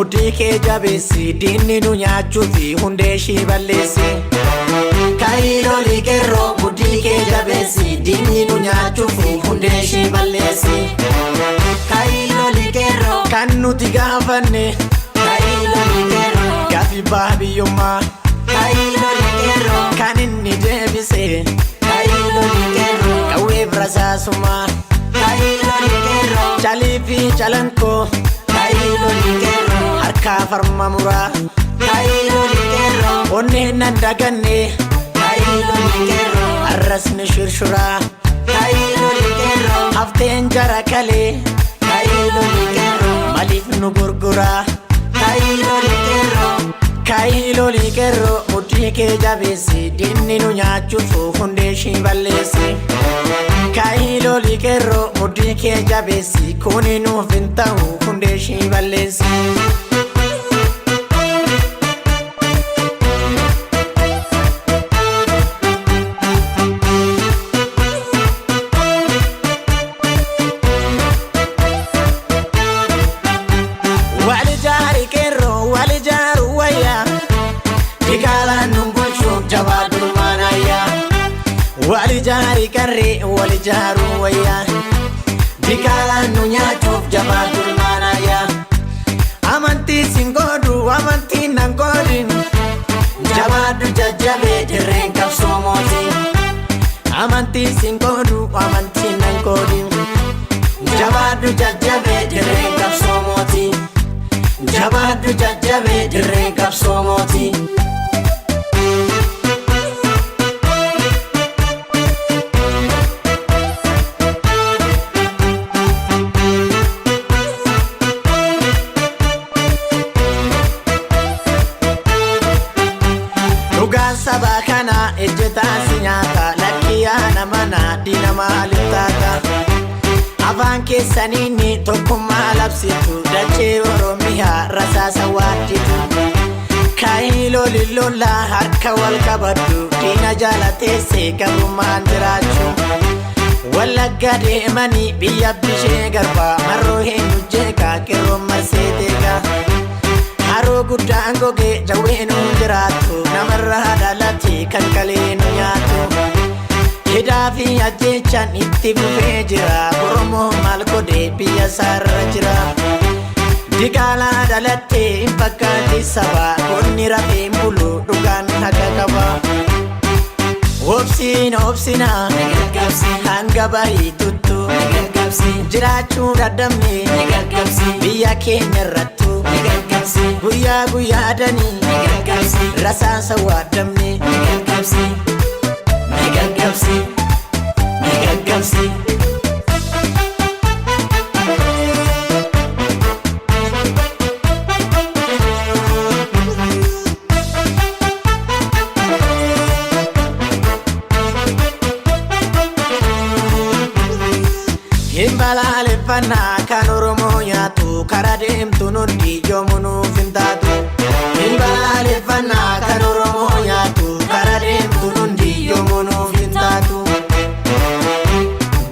mudhii kee jabeessi diinni nu nyaachuufi hundee ishii balleessi. Ka'ii lolii qeerroo mudhii kee jabeessi diinni nu nyaachuufi hundee ishii balleessi. Ka'ii lolii qeerroo kan nuti gaafanne. Ka'ii lolii qeerroo gaaffii abbaa biyyummaa. Ka'ii lolii qeerroo kan inni deebise. Ka'ii lolii qeerroo qawwee birasaasummaa. Ka'ii lolii qeerroo jalii fi jalankoo. Ka'ii lolii qeerroo harkaa farma muraa. Ka'ii lolii qeerroo onneen nan daganne. Ka'ii lolii qeerroo arrasni shirshuraa. Ka'ii lolii qeerroo hafteen jara kalee. Ka'ii lolii qeerroo maaliif nu gurguraa. Ka'ii lolii qeerroo. Ka'ii lolii qeerroo mudhii kee jabeessi diinni nu nyaachuuf hundee ishii balleessi. Ka'ii lolii qeerroo mudhii kee jabeessi kuni nuuf hin ta'u hundee ishii balleessi. Wali jari karre wali jaru waya dikala nu nyaachuuf jabaatul maanaya. Amantii singodu amantii nan godin jabaadu jajjabe dirreen qabsoo mootii. Amantii singodu amantii nan godin jabaadu jajjabe dirreen qabsoo mootii. Jabaadu jajjabe dirreen qabsoo mootii. Saba kana ejjetaa si nyaata lakkiyaa namana diina maaliif taata. Afaan keessaniini tokkummaa labsitu dachee Oromiyaa rasaasa waadditu. Ka'ii lolii lollaa harka wal qabaddu diina jaalateesse gabrummaan jiraachuu. Wallagga deemanii biyya bishee garbaa marroo eenyu jeeqaa qeerroon marsee deegaa. Haroo guddaan gogee jawween jiraatu namarraa dhalate kan kalee nu nyaatu. Hidhaa fi ajjeechaan itti fufee jira Oromoo maal godhee biyya isaarra jira. Dikaalaa dhalattee hin fakkaatti saba onni rafeen bulu dhugaan haqa qaba. Obsiin obsina hanga bahii tuttu jiraachuu dadhabne biyya keenya irrattu. Guyyaa guyyaadhanii rasaasa waaddamne. Hin balaaleffannaa kan Oromoo nyaatu karaa deemtu nuti yoomuu nuuf hin taatu. Hin balaaleffannaa kan Oromoo nyaatu karaa deemtu nuti yoomuu nuuf hin taatu.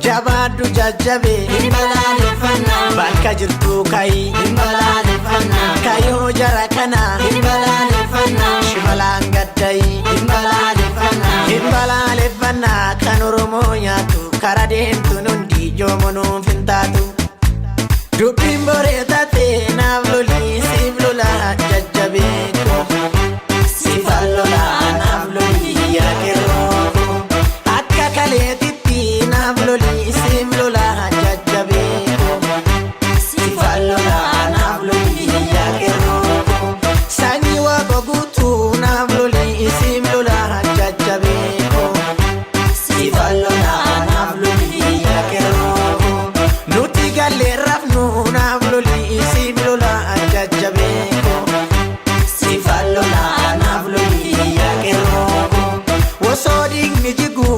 Jabaaddu jajjabe hin balaaleffannaa bakka jirtu ka'ii hin balaaleffannaa. Kayyoo jara kana hin balaaleffannaa shimalaan gaddayii hin balaaleffannaa. Hin balaaleffannaa kan Oromoo nyaatu karaa deemtu nuti yoomuu nuuf hin taatu. Dubbiin boree taatee naaf lolii siif lolaa jajjabeeko. Siifan lolaa naaf lolii yaa qeerroo. Akka kaleetitti naaf lolii siif lolaa jajjabeeko. Siifan lolaa naaf lolii yaa qeerroo. Sanyii waaqa guutuu naaf lolii siif lolaa jajjabeeko. Siifan lolaa naaf lolii yaa qeerroo. Nuti gallee rafnu naaf lolii siif lolaa jajjabeeko. Siifan lolaa naaf lolii yaa qeerroo. Osoo dhiigni jigu